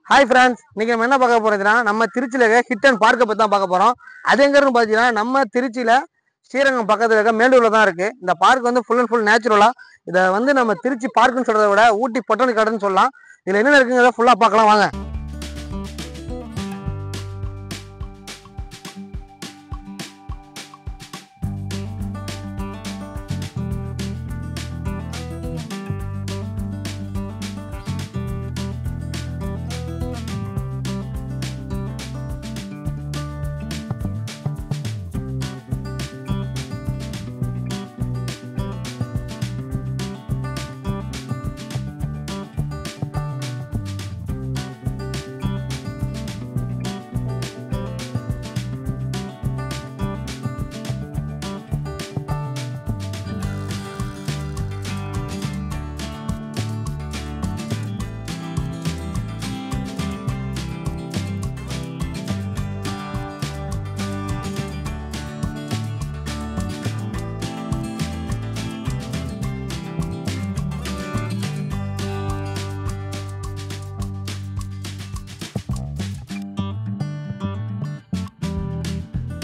Hi friends, இன்னைக்கு நம்ம என்ன பார்க்க போறோம்னா நம்ம திருச்சியில் இருக்க ஹிட் அண்ட் பார்க்கை பற்றி தான் பார்க்க போகிறோம். அது எங்க இருக்குன்னு பார்த்தீங்கன்னா நம்ம திருச்சியில் ஸ்ரீரங்கம் பக்கத்தில் இருக்க மேலூரில் தான் இருக்குது. இந்த பார்க் வந்து ஃபுல் அண்ட் ஃபுல் நேச்சுரலாக இதை வந்து நம்ம திருச்சி பார்க்குன்னு சொல்கிறத விட ஊட்டி பொட்டானிக்கல் கார்டன் சொல்லலாம். இதில் என்னென்ன இருக்குங்கிறத ஃபுல்லாக பார்க்கலாம் வாங்க.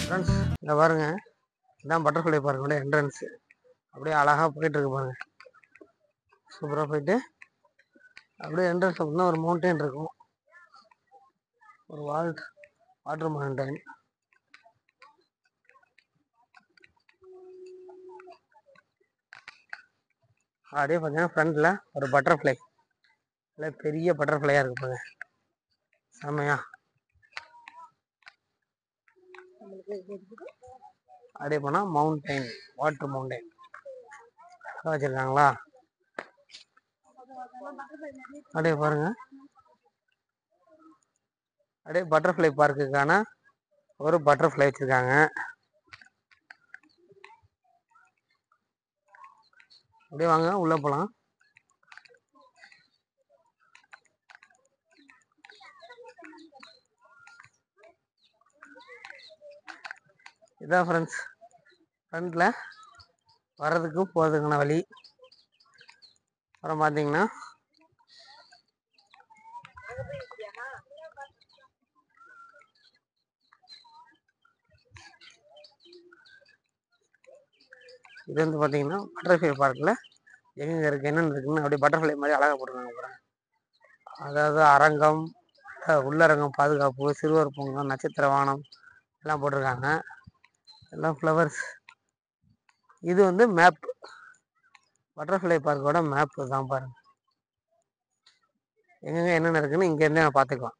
ஃப்ரெண்ட்ஸ், இங்கே பாருங்க, இதான் பட்டர்ஃப்ளை பார்க்கோட என்ட்ரன்ஸ். அப்படியே அழகாக போயிட்டு இருக்கு பாருங்க. சூப்பராக போயிட்டு அப்படியே என்ட்ரன்ஸ் அப்படின்னா ஒரு மவுண்டைன் இருக்கும், ஒரு வாட்டர் மவுண்டைன். அப்படியே பார்த்தீங்கன்னா ஃப்ரண்ட்ல ஒரு பட்டர்ஃப்ளை, இல்லை பெரிய பட்டர்ஃப்ளையாக இருக்கு பாருங்க, செம்மையா. அப்படியே போனால் மவுண்டைன், வாட்டர் மவுண்டைன் வச்சுருக்காங்களா. அப்படியே பாருங்க, அப்படியே பட்டர்ஃப்ளை பார்க்குக்கான ஒரு பட்டர்ஃப்ளை வச்சுருக்காங்க. அப்படியே வாங்க உள்ளே போகலாம். இதான் ஃப்ரெண்ட்ஸ் ஃப்ரண்ட்டில் வர்றதுக்கும் போகிறதுக்கான வழி. அப்புறம் பார்த்தீங்கன்னா இது வந்து பார்த்தீங்கன்னா பட்டர்ஃப்ளை பார்க்கில் எங்கே இருக்குது என்னென்ன இருக்குன்னு அப்படியே பட்டர்ஃப்ளை மாதிரி அழகாக போட்டுருக்காங்க பாருங்க. அதாவது அரங்கம், உள்ளரங்கம், பாதுகாப்பு, சிறுவர் பூங்கா, நட்சத்திர வானம் எல்லாம் போட்டிருக்காங்க. எல்லாம் ஃப்ளவர்ஸ். இது வந்து மேப், பட்டர்ஃப்ளை பார்க்கோட மேப் தான் பாருங்க. எங்கெங்க என்னென்ன இருக்குன்னு இங்கேருந்தே நான் பார்த்துக்கலாம்.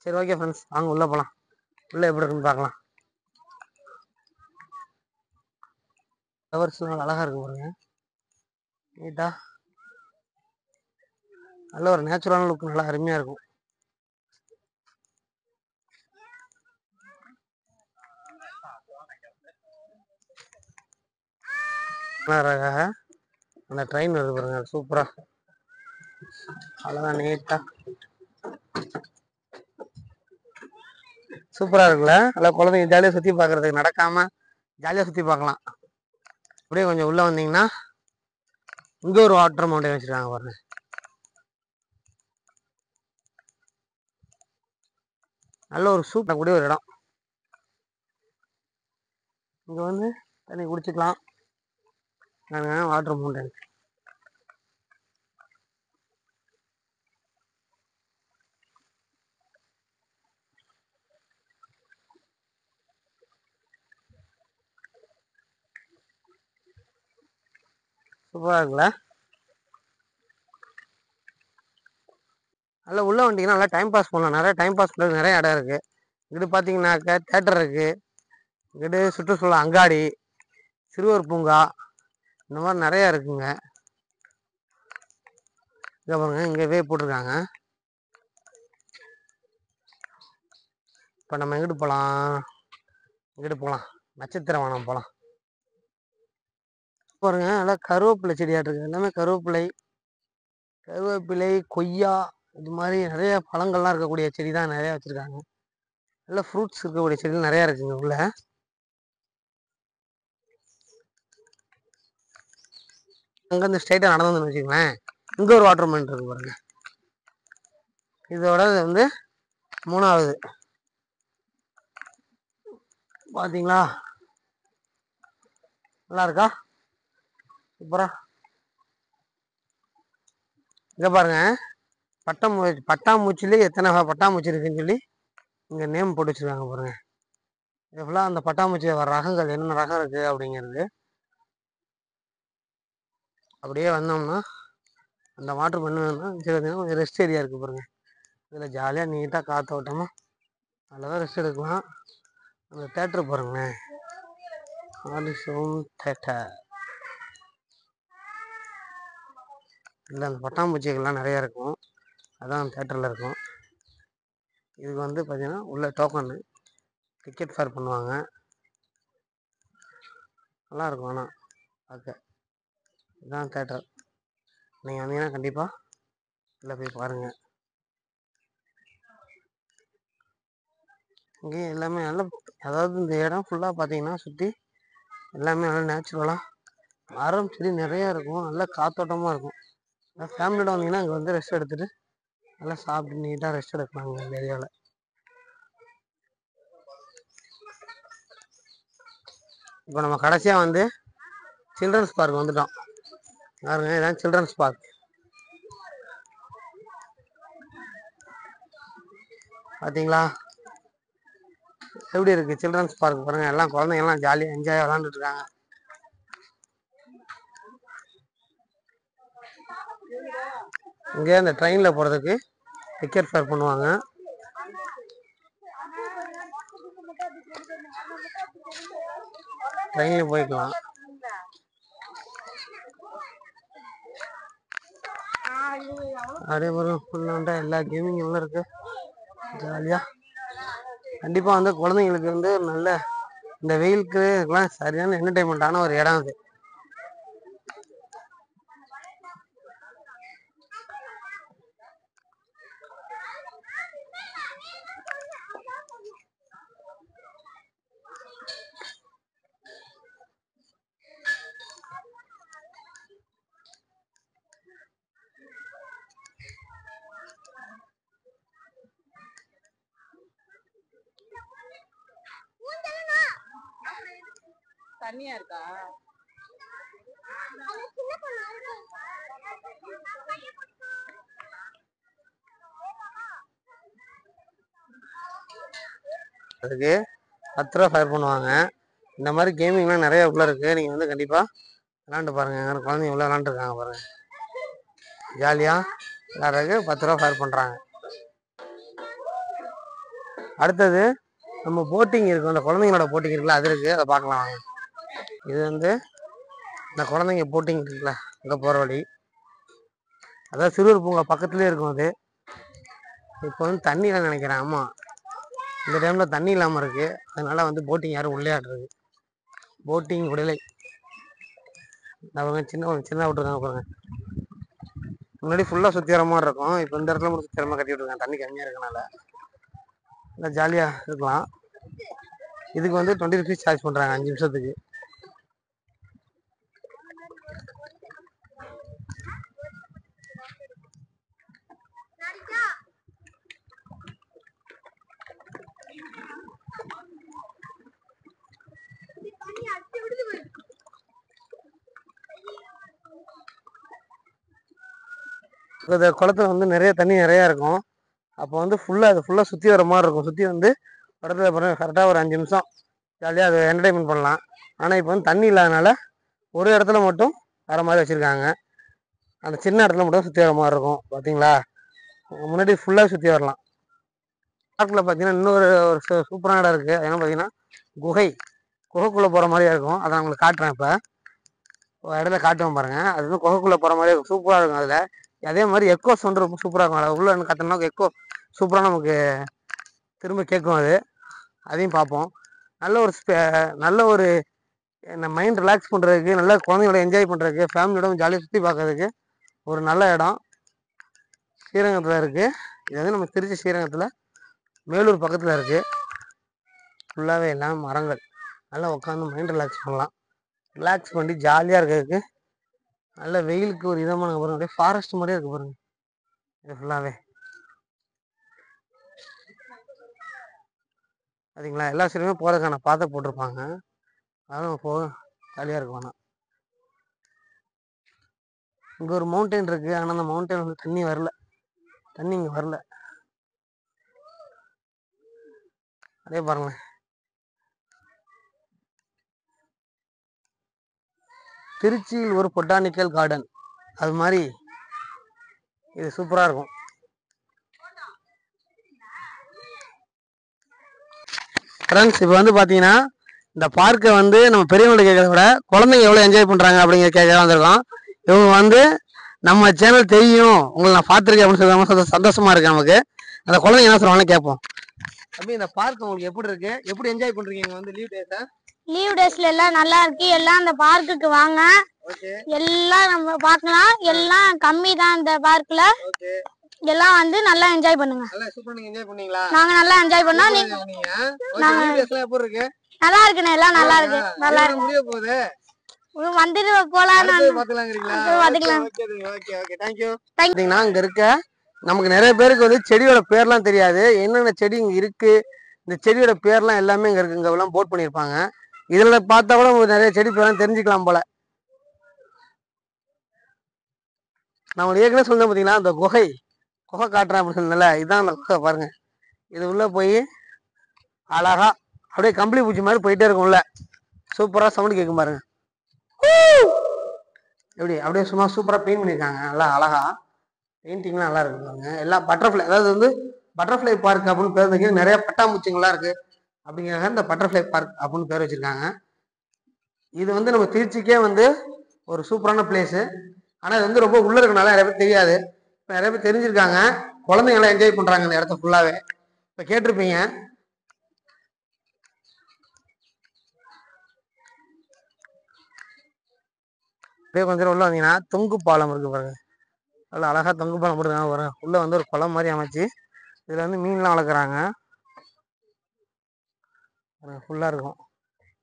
சரி, ஓகே ஃப்ரெண்ட்ஸ், வாங்க உள்ளே போகலாம். உள்ளே எப்படி இருக்குன்னு பார்க்கலாம். ஃப்ளவர்ஸ்லாம் அழகாக இருக்கு பாருங்க, நீட்டா. நல்ல ஒரு நேச்சுரலான லுக், நல்லா அருமையாக இருக்கும். அழகாக அந்த ட்ரெயின் வருது பாருங்க, சூப்பரா அழகா நீட்டா சூப்பரா இருக்குல்ல. நல்லா குழந்தைங்க ஜாலியாக சுற்றி பார்க்கறதுக்கு, நடக்காம ஜாலியாக சுற்றி பார்க்கலாம். அப்படியே கொஞ்சம் உள்ளே வந்தீங்கன்னா இங்கே ஒரு வாட்டர் மவுண்டன் வச்சுருக்காங்க பாருங்க. நல்ல ஒரு சூப்பர் கூடிய ஒரு இடம். இங்கே வந்து தண்ணி குடிச்சிக்கலாம். வாட்டர் மவுண்டன் சூப்பராக இருக்குல்ல. நல்லா உள்ளே வந்தீங்கன்னா நல்லா டைம் பாஸ் பண்ணலாம். நிறைய டைம் பாஸ் பண்ணுறது நிறைய இடம் இருக்குது. இங்கிட்டு பார்த்தீங்கன்னாக்க தேட்டர் இருக்குது, இங்கிட்டு சுற்றுச்சூழல் அங்காடி, சிறுவர் பூங்கா, இந்த மாதிரி நிறையா இருக்குங்க. இங்கே பாருங்க, இங்கே போட்டிருக்காங்க. இப்போ நம்ம எங்கிட்டு போகலாம், நட்சத்திர வானம் போகலாம். பாருங்க, நல்லா கருவேப்பிலை செடியாட்டு இருக்குது. எல்லாமே கருவேப்பிலை, கொய்யா, இது மாதிரி நிறைய பழங்கள்லாம் இருக்கக்கூடிய செடி தான் நிறையா வச்சுருக்காங்க. நல்ல ஃப்ரூட்ஸ் இருக்கக்கூடிய செடிகள் நிறையா இருக்குங்க உள்ள. அங்கேருந்து ஸ்ட்ரைட்டாக நடந்து வந்து வச்சுக்கோங்களேன், இங்கே ஒரு வாட்டர் மெலன் இருக்கு பாருங்க. இதோட இது வந்து 3வது. பார்த்தீங்களா? நல்லா இருக்கா? சூப்பரா. இங்கே பாருங்க, பட்டாம்பூச்சிலே எத்தனை பட்டாம்பூச்சி இருக்குன்னு சொல்லி இங்கே நேம் போட்டு வச்சுருக்காங்க பாருங்க. இது ஃபுல்லாக அந்த பட்டாம்பூச்சி வர ரகங்கள், என்னென்ன ரகம் இருக்குது அப்படிங்கிறது. அப்படியே வந்தோம்னா அந்த வாட்டர் பண்ணுன்னா கொஞ்சம் ரெஸ்ட் ஏரியா இருக்குது பாருங்கள். இதில் ஜாலியாக நீட்டாக காற்றோட்டமாக நல்லா ரெஸ்ட் எடுக்கலாம். அந்த தேட்டர் பாருங்களேன், ஆலிசோம் தேட்டர். இல்லை அந்த பட்டாம்பூச்சிகள்லாம் நிறையா இருக்கும், அதான் தேட்டரில் இருக்கும். இதுக்கு வந்து பார்த்தீங்கன்னா உள்ள டோக்கனு டிக்கெட் ஃபேர் பண்ணுவாங்க. நல்லாயிருக்கும். ஆனால் பார்க்க இதுதான் தேட்டர். நீங்கள் வந்தீங்கன்னா கண்டிப்பாக இல்லை போய் பாருங்கள். இங்கேயும் எல்லாமே நல்லா, அதாவது இந்த இடம் ஃபுல்லாக பார்த்தீங்கன்னா சுற்றி எல்லாமே நல்லா நேச்சுரலாக மரம் செடி நிறையா இருக்கும், நல்லா காத்தோட்டமாக இருக்கும். ஃபேமிலியோட வந்தீங்கன்னா இங்கே வந்து ரெஸ்ட் எடுத்துகிட்டு நல்லா சாப்பிட்டு நீட்டாக ரெஸ்ட் எடுக்கலாம் இந்த ஏரியாவில். இப்போ நம்ம கடைசியாக வந்து சில்ட்ரன்ஸ் பார்க் வந்துட்டோம் பாருங்க. இதான் சில்ட்ரன்ஸ் பார்க். பார்த்தீங்களா எப்படி இருக்குது சில்ட்ரன்ஸ் பார்க் பாருங்கள். எல்லாம் குழந்தைங்கலாம் ஜாலியாக என்ஜாயாக விளாண்டுட்டு இருக்காங்க. இங்கே இந்த ட்ரெயினில் போகிறதுக்கு டிக்கெட் ஃபேர் பண்ணுவாங்க. ட்ரெயினில் போய்க்கலாம். அதே மாதிரி ஃபுல்லாக எல்லா கேமிங்கும் இருக்குது ஜாலியாக. கண்டிப்பாக வந்து குழந்தைங்களுக்கு வந்து நல்ல இந்த வெயிலுக்கு எல்லாம் சரியான என்டர்டைன்மெண்ட்டான ஒரு இடம் அது. தண்ணியா இருக்கா? அதுக்கு 10 ரூபா ஃபேர் பண்ணுவாங்க. இந்த மாதிரி கேமிங்லாம் நிறைய உள்ள இருக்குது. நீங்கள் வந்து கண்டிப்பாக விளாண்டு பாருங்கள். குழந்தைங்க உள்ள விளாண்டுருக்காங்க பாருங்கள். ஜாலியாக விளாட்றதுக்கு 10 ரூபா ஃபேர் பண்ணுறாங்க. அடுத்தது நம்ம போட்டிங் இருக்கும், அந்த குழந்தைங்களோட போட்டிங் இருக்குல்ல, அது இருக்குது, அதை பார்க்கலாம் வாங்க. இது வந்து இந்த குழந்தைங்க போட்டிங் இருக்குல்ல, அங்கே போகிற வழி. அதாவது சிறுவர் பூங்கா பக்கத்துலேயே இருக்கும் அது. இப்போ வந்து தண்ணியில் நினைக்கிறேன். ஆமாம், இந்த டைமில் தண்ணி இல்லாமல் இருக்குது, அதனால் வந்து போட்டிங் யாரும் உள்ளே ஆடுறது. போட்டிங் விடலை. அவங்க சின்ன விட்டுருக்காங்க பாருங்க. முன்னாடி ஃபுல்லாக சுற்றி வர மாதிரி இருக்கும், இப்போ இந்த இடத்துல மட்டும் சுற்றி வர மாதிரி கட்டி விட்டுருக்காங்க, தண்ணி கம்மியாக இருக்கனால. நல்லா ஜாலியாக இருக்கலாம். இதுக்கு வந்து 20 ருபீஸ் சார்ஜ் பண்ணுறாங்க 5 நிமிஷத்துக்கு. இந்த குளத்துல வந்து நிறைய தண்ணி நிறையா இருக்கும். அப்போ வந்து ஃபுல்லாக அது ஃபுல்லாக சுற்றி வர மாதிரி இருக்கும். சுற்றி வந்து இடத்துல பாருங்கள், கரெக்டாக ஒரு 5 நிமிஷம் ஜாலியாக அதை என்டர்டைன்மெண்ட் பண்ணலாம். ஆனால் இப்போ வந்து தண்ணி இல்லாதனால ஒரு இடத்துல மட்டும் வர மாதிரி வச்சுருக்காங்க. அந்த சின்ன இடத்துல மட்டும் சுற்றி வர மாதிரி இருக்கும். பார்த்தீங்களா, முன்னாடி ஃபுல்லாக சுற்றி வரலாம். பார்க்கில் பார்த்தீங்கன்னா இன்னொரு சூப்பரான இடம் இருக்குது. அது என்ன பார்த்தீங்கன்னா குகைக்குள்ளே போகிற மாதிரியே இருக்கும். அதை நான் உங்களுக்கு காட்டுறேன். இப்போ ஒரு இடத்துல காட்டுவோம் பாருங்கள். அது வந்து குகைக்குள்ளே போகிற மாதிரியே இருக்கும், சூப்பராக இருக்கும். அதில் அதே மாதிரி எக்கோ சவுண்டு ரொம்ப சூப்பராக இருக்கும். அதில் உள்ள கத்தினா எக்கோ சூப்பராக நமக்கு திரும்ப கேட்கும். அதையும் பார்ப்போம். நல்ல ஒரு மைண்ட் ரிலாக்ஸ் பண்ணுறதுக்கு, நல்ல குழந்தைங்களோட என்ஜாய் பண்ணுறதுக்கு, ஃபேமிலியோட ஜாலியாக சுற்றி பார்க்கறதுக்கு ஒரு நல்ல இடம் ஸ்ரீரங்கத்தில் இருக்குது. இது வந்து நம்ம திருச்சி ஸ்ரீரங்கத்தில் மேலூர் பக்கத்தில் இருக்குது. ஃபுல்லாகவே எல்லாம் மரங்கள், நல்லா உட்காந்து மைண்ட் ரிலாக்ஸ் பண்ணலாம். ரிலாக்ஸ் பண்ணி ஜாலியாக இருக்கிறதுக்கு நல்ல வெயிலுக்கு ஒரு இதமான பாருங்க, அப்படியே ஃபாரஸ்ட் மாதிரியே இருக்குது பாருங்கள். இது ஃபுல்லாகவே சரிங்களா? எல்லா சைடுமே போகிறதுக்கான பாதை போட்டிருப்பாங்க. அதுவும் போக ஜாலியாக இருக்கும். ஆனால் இங்கே ஒரு மவுண்டைன் இருக்குது. ஆனால் அந்த மவுண்டைன் வந்து தண்ணி வரல. தண்ணி இங்கே வரல. அதே பாருங்களேன். திருச்சியில் ஒரு பொட்டானிக்கல் கார்டன் அது மாதிரி இது சூப்பராக இருக்கும். ஃப்ரெண்ட்ஸ் இப்போ வந்து பார்த்தீங்கன்னா இந்த பார்க்கை வந்து நம்ம பெரியவங்களை கேட்கறத விட குழந்தைங்க எவ்வளோ என்ஜாய் பண்ணுறாங்க அப்படிங்கிற கேட்க வந்திருக்கோம். இவங்க வந்து நம்ம சேனல் தெரியும் உங்களை நான் பார்த்துருக்கேன் அப்படின்னு சொல்லி சந்தோஷமா இருக்கு நமக்கு. அந்த குழந்தைங்க என்ன சொல்லுவாங்கன்னு கேட்போம். அப்படி இந்த பார்க் உங்களுக்கு எப்படி இருக்கு? எப்படி என்ஜாய் பண்றீங்க வந்து லீவ் டேஸா? லீவ் டேஸ்ல எல்லாம் நல்லா இருக்கு. எல்லாம் அந்த பார்க்குக்கு வாங்க. எல்லாம் நம்ம பார்க்கலாம். எல்லாம் கம்மி தான் இந்த பார்க்ல. எல்லாம் வந்து நல்லா என்ஜாய் பண்ணுங்க. நல்லா சூப்பரா நீங்க என்ஜாய் பண்ணீங்களா? நாங்க நல்லா என்ஜாய் பண்ணோம். நீங்க லீவ் டேஸ்ல எப்படி இருக்கு? நல்லா இருக்குண்ணே. எல்லாம் நல்லா இருக்கு. நல்லா இருக்கு. முடிய போகுது. வந்துட்டு போலாம். பாத்துக்கலாம்ங்கறீங்களா? பாத்துக்கலாம். Okay okay thank you. பாத்தீங்கன்னா இங்க இருக்க நமக்கு நிறைய பேருக்கு வந்து செடியோட பேர்லாம் தெரியாது. என்னென்ன செடி இங்க இருக்கு, இந்த செடியோட பேர்லாம் எல்லாமே இங்க இருக்கு. இங்க எல்லாம் போட் பண்ணிருப்பாங்க. இதுல பார்த்தா கூட நிறைய செடி பேர்லாம் தெரிஞ்சுக்கலாம் போல. நான் உங்களுக்கு ஏற்கனவே சொன்னேன் பார்த்தீங்களா, அந்த குகை காட்டுறேன் அப்படின்னு சொன்னல, இதுதான் அந்த குகை. பாருங்க, இது உள்ள போய் அழகா அப்படியே கம்பளி பூச்சி மாதிரி போயிட்டே இருக்கும். உள்ள சூப்பரா சவுண்ட் கேட்கும் பாருங்க. எப்படி அப்படியே சும்மா சூப்பரா பெயிண்ட் பண்ணியிருக்காங்க. நல்லா அழகா பெயிண்டிங்லாம் நல்லா இருக்கு பாருங்க. எல்லாம் பட்டர்ஃப்ளை, அதாவது வந்து பட்டர்ஃப்ளை பார்க் அப்படின்னு பேர் வைக்க நிறைய பட்டாம்பூச்சிங்களாம் இருக்கு அப்படிங்கிறாங்க. இந்த பட்டர்ஃப்ளை பார்க் அப்படின்னு பேர் வச்சிருக்காங்க. இது வந்து நம்ம திருச்சிக்கே வந்து ஒரு சூப்பரான பிளேஸு. ஆனால் இது வந்து ரொம்ப உள்ள இருக்கனால நிறைய பேர் தெரியாது. இப்போ நிறைய பேர் தெரிஞ்சிருக்காங்க. குழந்தைங்களாம் என்ஜாய் பண்ணுறாங்க இந்த இடத்த ஃபுல்லாகவே. இப்போ கேட்டிருப்பீங்க. அப்படியே கொஞ்சம் உள்ள வந்தீங்கன்னா தொங்கு பாலம் இருக்கு பாருங்க. நல்லா அழகாக தொங்கு பாலம் போட்டுருக்காங்க பாருங்க. உள்ள வந்து ஒரு குளம் மாதிரி அமைச்சு இதில் வந்து மீன்லாம் வளர்க்குறாங்க. ஃபுல்லாக இருக்கும்.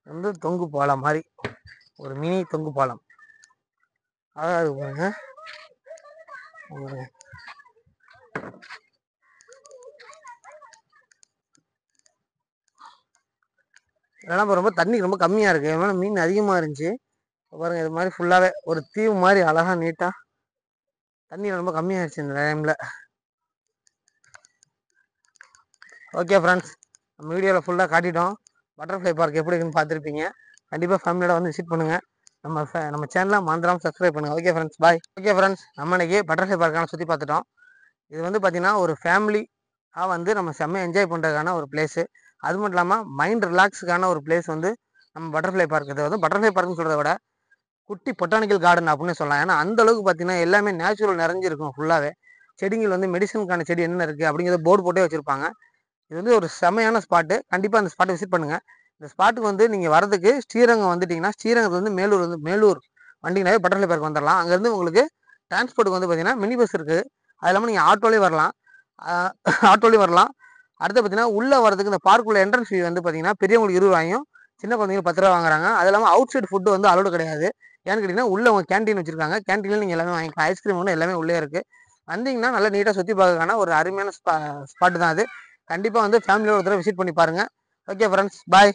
வந்து தொங்கு பாலம் மாதிரி ஒரு மினி தொங்கு பாலம் அழகாக இருக்கு பாருங்க. இதெல்லாம் ரொம்ப தண்ணி ரொம்ப கம்மியாக இருக்குது. ஏன்னா மீன் அதிகமாக இருந்துச்சு. பாருங்க, இது மாதிரி ஃபுல்லாகவே ஒரு தீவு மாதிரி அழகாக நீட்டாக தண்ணி ரொம்ப கம்மியாகிடுச்சு இந்த டைமில். ஓகே ஃப்ரெண்ட்ஸ், நம்ம வீடியோவில் ஃபுல்லாக காட்டிட்டோம். பட்டர்ஃப்ளை பார்க் எப்படி இருக்குன்னு பார்த்துருப்பீங்க. கண்டிப்பாக ஃபேமிலியோட வந்து விசிட் பண்ணுங்கள். நம்ம சேனலை மறந்துடாமல் சப்ஸ்கிரைப் பண்ணுங்கள். ஓகே ஃப்ரெண்ட்ஸ், பாய். ஓகே ஃப்ரெண்ட்ஸ், நம்ம இன்னைக்கு பட்டர்ஃப்ளை பார்க்கான சுற்றி பார்த்துட்டோம். இது வந்து பார்த்தீங்கன்னா ஒரு ஃபேமிலியாக வந்து நம்ம செம்ம என்ஜாய் பண்ணுறதுக்கான ஒரு பிளேஸு. அது மட்டும் இல்லாமல் மைண்ட் ரிலாக்ஸுக்கான ஒரு பிளேஸ் வந்து நம்ம பட்டர்ஃப்ளை பார்க். இதை வந்து பட்டர்ஃப்ளை பார்க்னு சொல்கிறத விட குட்டி பொட்டானிக்கல் கார்டன் அப்படின்னு சொல்லலாம். ஏன்னா அந்த அளவுக்கு பார்த்தீங்கன்னா எல்லாமே நேச்சுரல் நிறைஞ்சிருக்கும். ஃபுல்லாகவே செடிகள் வந்து மெடிசனுக்கான செடி என்னென்ன இருக்குது அப்படிங்கிறத போர்டு போட்டே வச்சுருப்பாங்க. இது வந்து ஒரு செமையான ஸ்பாட்டு. கண்டிப்பாக அந்த ஸ்பாட்டை விசிட் பண்ணுங்கள். இந்த ஸ்பாட்டுக்கு வந்து நீங்கள் வரதுக்கு ஸ்ரீரங்கம் வந்துட்டிங்கன்னா ஸ்ரீரங்கத்தில் வந்து மேலூர் வண்டிங்கனாவே பட்டர்ஃப்ளை பார்க் வந்துடலாம். அங்கேருந்து உங்களுக்கு டிரான்ஸ்போர்ட்டுக்கு வந்து பார்த்தீங்கன்னா மினி பஸ் இருக்குது. அது இல்லாமல் நீங்கள் ஆட்டோலேயே வரலாம். அடுத்து பார்த்தீங்கன்னா உள்ளே வரதுக்கு இந்த பார்க்குள்ள என்ட்ரன்ஸ் ஃபீ வந்து பார்த்தீங்கன்னா பெரியவங்களுக்கு 20 ரூபாயும் சின்ன குழந்தைங்களுக்கு 10 ரூபா வாங்குறாங்க. அது இல்லாமல் அவுட் சைட் ஃபுட்டு வந்து அலோடு கிடையாது. ஏன்னு கேட்டிங்கன்னா உள்ளே அவங்க கேன்டீன் வச்சுருக்காங்க. கேன்டீனில் நீங்கள் எல்லாமே வாங்கிக்கலாம். ஐஸ்கிரீம் ஒன்று எல்லாமே உள்ளே இருக்குது. வந்தீங்கன்னா நல்லா நீட்டாக சுற்றி பார்க்கறதுக்கான ஒரு அருமையான ஸ்பாட்டு தான் அது. கண்டிப்பாக வந்து ஃபேமிலியோட ஒரு தடவை விசிட் பண்ணி பாருங்கள். ஓகே ஃப்ரெண்ட்ஸ், பாய்.